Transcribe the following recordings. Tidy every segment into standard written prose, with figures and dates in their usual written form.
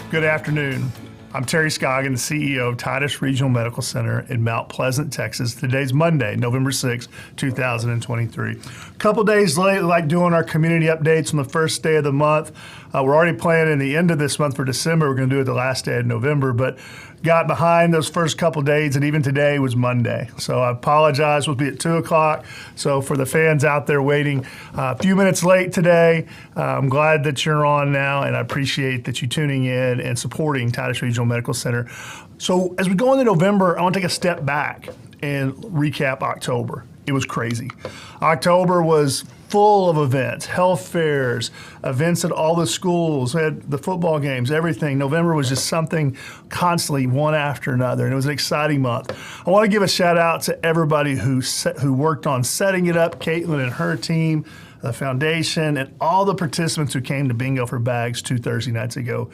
Good afternoon. I'm Terry Scoggin, the CEO of Titus Regional Medical Center in Mount Pleasant, Texas. Today's Monday, November 6, 2023. A couple days late, like doing our community updates on the first day of the month. We're already planning the end of this month for December. We're going to do it the last day of November, but got behind those first couple days, and even today was Monday. So I apologize. We'll be at 2 o'clock. So for the fans out there waiting, a few minutes late today, I'm glad that you're on now, and I appreciate that you tuning in and supporting Titus Regional Medical Center. So as we go into November, I want to take a step back and recap October. It was crazy. October was full of events, health fairs, events at all the schools, we had the football games, everything. November was just something constantly, one after another, and it was an exciting month. I want to give a shout out to everybody who worked on setting it up, Caitlin and her team, the foundation, and all the participants who came to Bingo for Bags 2 Thursday nights ago.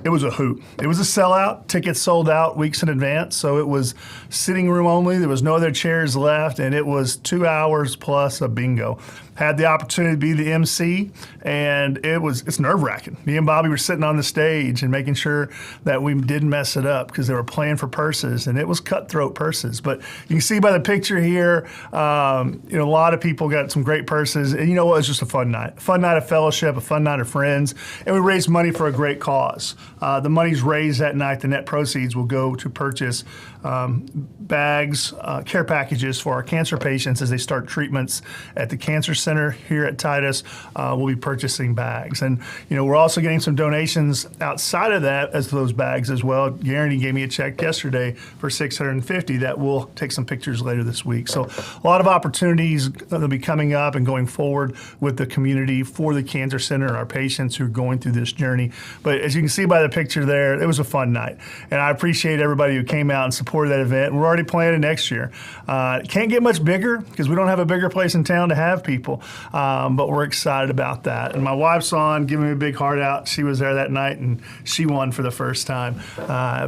It was a hoot. It was a sellout. Tickets sold out weeks in advance, so it was sitting room only. There was no other chairs left, and it was 2 hours plus a bingo. Had the opportunity to be the MC, and it's nerve-wracking. Me and Bobby were sitting on the stage and making sure that we didn't mess it up because they were playing for purses, and it was cutthroat purses. But you can see by the picture here, a lot of people got some great purses, and you know what? It was just a fun night of fellowship, a fun night of friends, and we raised money for a great cause. The money's raised that night. The net proceeds will go to purchase bags, care packages for our cancer patients as they start treatments at the Cancer Center here at Titus. We'll be purchasing bags. And, we're also getting some donations outside of that as those bags as well. Guarantee gave me a check yesterday for $650 that we'll take some pictures later this week. So a lot of opportunities that'll be coming up and going forward with the community for the Cancer Center and our patients who are going through this journey. But as you can see by the picture there, it was a fun night. And I appreciate everybody who came out and supported that event. We're already planning next year. It can't get much bigger because we don't have a bigger place in town to have people, but we're excited about that. And my wife's on, giving me a big heart out. She was there that night, and she won for the first time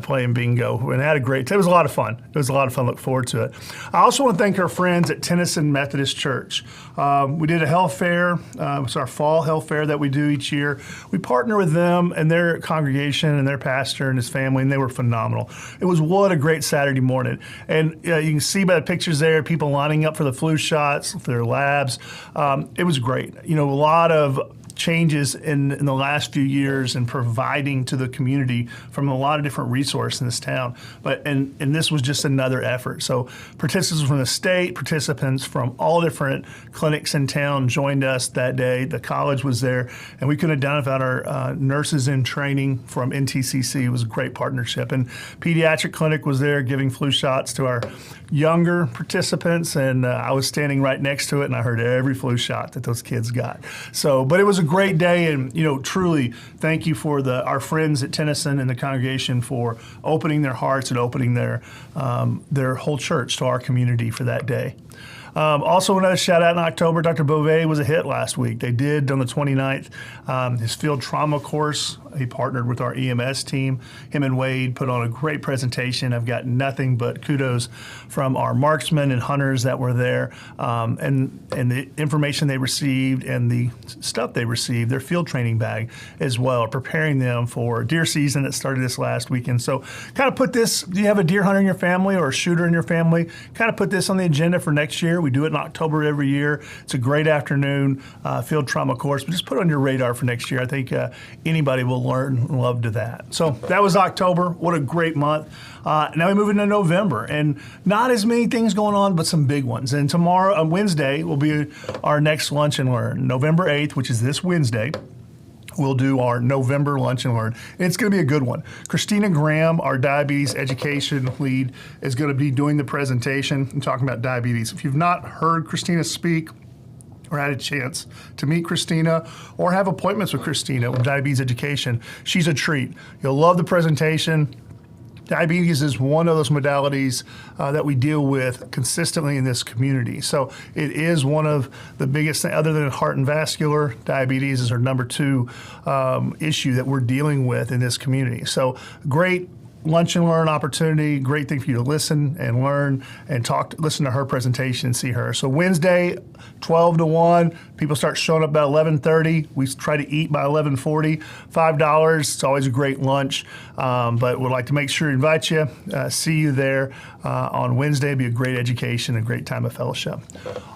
playing bingo. And had a great time. It was a lot of fun. Look forward to it. I also want to thank our friends at Tennyson Methodist Church. We did a health fair. It's our fall health fair that we do each year. We partner with them and their congregation and their pastor and his family, and they were phenomenal. It was what a great Saturday morning. And you can see by the pictures there, people lining up for the flu shots, for their labs. It was great. A lot of changes in the last few years and providing to the community from a lot of different resources in this town. And this was just another effort. So participants from the state, participants from all different clinics in town joined us that day. The college was there, and we could identify our nurses in training from NTCC. It was a great partnership. And pediatric clinic was there giving flu shots to our younger participants, and I was standing right next to it, and I heard every flu shot that those kids got. But it was a great day, and truly thank you for our friends at Tennyson and the congregation for opening their hearts and opening their whole church to our community for that day. Also, another shout out in October, Dr. Beauvais was a hit last week. They did on the 29th, his field trauma course. He partnered with our EMS team. Him and Wade put on a great presentation. I've got nothing but kudos from our marksmen and hunters that were there, and the information they received and the stuff they received, their field training bag as well, preparing them for deer season that started this last weekend. So kind of put this, do you have a deer hunter in your family or a shooter in your family? Kind of put this on the agenda for next year. We do it in October every year. It's a great afternoon field trauma course, but just put it on your radar for next year. I think anybody will learn and love to that. So that was October. What a great month. Now we move into November, and not as many things going on, but some big ones. And tomorrow, on Wednesday, will be our next Lunch and Learn. November 8th, which is this Wednesday, we'll do our November Lunch and Learn. And it's going to be a good one. Christina Graham, our diabetes education lead, is going to be doing the presentation and talking about diabetes. If you've not heard Christina speak or had a chance to meet Christina or have appointments with Christina with diabetes education, she's a treat. You'll love the presentation. Diabetes is one of those modalities that we deal with consistently in this community. So it is one of the biggest things, other than heart and vascular, diabetes is our number 2 issue that we're dealing with in this community. So great lunch and learn opportunity, great thing for you to listen and learn and listen to her presentation and see her. So Wednesday, 12 to 1, People start showing up about 11:30. We try to eat by 11:40. $5. It's always a great lunch, but we'd like to make sure to invite you. See you there on Wednesday. It'll be a great education, a great time of fellowship.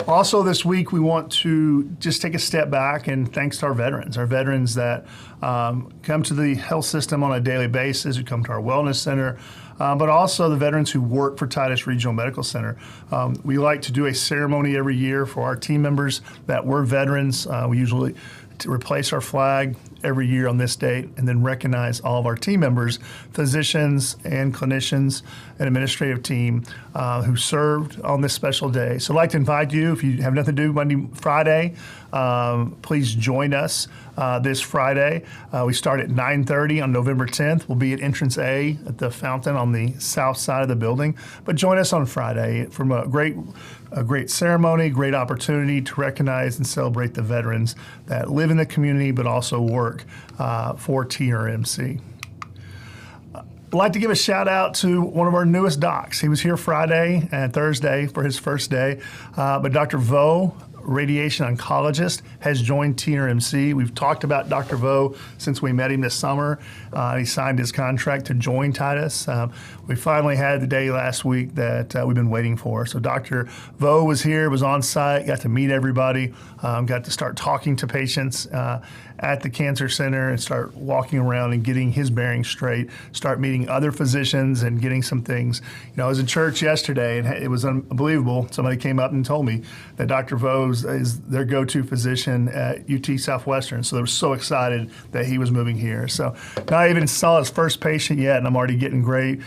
Also this week, we want to just take a step back and thanks to our veterans that come to the health system on a daily basis, who come to our wellness center, but also the veterans who work for Titus Regional Medical Center. We like to do a ceremony every year for our team members that were veterans. We usually replace our flag every year on this date and then recognize all of our team members, physicians and clinicians and administrative team who served on this special day. So I'd like to invite you, if you have nothing to do Monday, Friday, please join us this Friday. We start at 9:30 on November 10th. We'll be at entrance A at the fountain on the south side of the building. But join us on Friday from a great ceremony, great opportunity to recognize and celebrate the veterans that live in the community but also work for TRMC. I'd like to give a shout out to one of our newest docs. He was here Friday and Thursday for his first day, but Dr. Vo, radiation oncologist, has joined TRMC. We've talked about Dr. Vo since we met him this summer. He signed his contract to join Titus. We finally had the day last week that we've been waiting for. So Dr. Vo was here, was on site, got to meet everybody, got to start talking to patients at the cancer center and start walking around and getting his bearings straight, start meeting other physicians and getting some things. You know, I was in church yesterday and it was unbelievable. Somebody came up and told me that Dr. Vo is their go-to physician at UT Southwestern. So they were so excited that he was moving here. So now I even saw his first patient yet, and I'm already getting great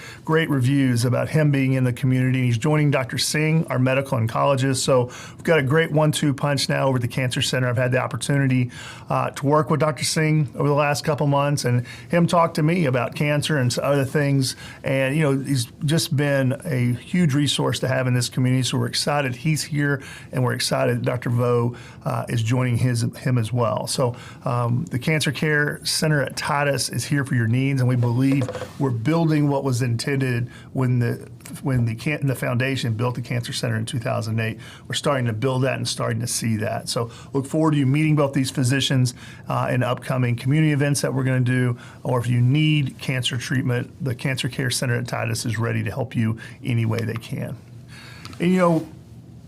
reviews about him being in the community. He's joining Dr. Singh, our medical oncologist. So we've got a great 1-2 punch now over at the Cancer Center. I've had the opportunity to work with Dr. Singh over the last couple months and him talk to me about cancer and other things. And, you know, he's just been a huge resource to have in this community. So we're excited he's here, and we're excited that Dr. Vo is joining him as well. So the Cancer Care Center at Titus is here for your needs, and we believe we're building what was intended when the foundation built the Cancer Center in 2008. We're starting to build that and starting to see that. So look forward to you meeting both these physicians in upcoming community events that we're going to do, or if you need cancer treatment, the Cancer Care Center at Titus is ready to help you any way they can. And, you know,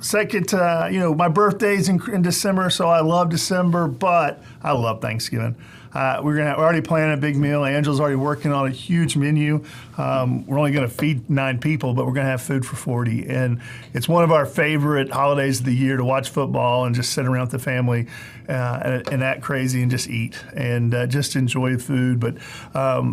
second, my birthday's in December, so I love December, but I love Thanksgiving. We're already planning a big meal. Angela's already working on a huge menu. We're only going to feed 9 people, but we're going to have food for 40. And it's one of our favorite holidays of the year to watch football and just sit around with the family and act crazy and just eat and just enjoy the food. But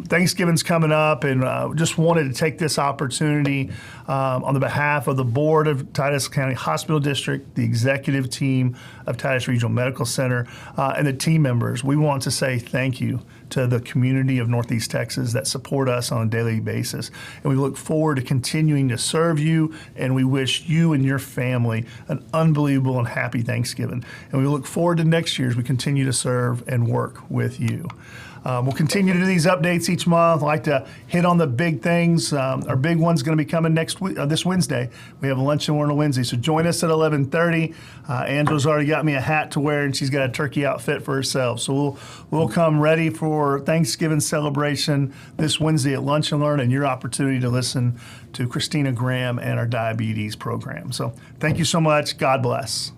Thanksgiving's coming up, and just wanted to take this opportunity on the behalf of the board of Titus County Hospital District, the executive team of Titus Regional Medical Center, and the team members. We want to say thank you to the community of Northeast Texas that support us on a daily basis. And we look forward to continuing to serve you, and we wish you and your family an unbelievable and happy Thanksgiving. And we look forward to next year as we continue to serve and work with you. We'll continue to do these updates each month. I like to hit on the big things. Our big one's going to be coming this Wednesday. We have a lunch and learn on Wednesday, so join us at 11:30. Angela's already got me a hat to wear, and she's got a turkey outfit for herself. So we'll come ready for Thanksgiving celebration this Wednesday at Lunch and Learn, and your opportunity to listen to Christina Graham and our diabetes program. So thank you so much. God bless.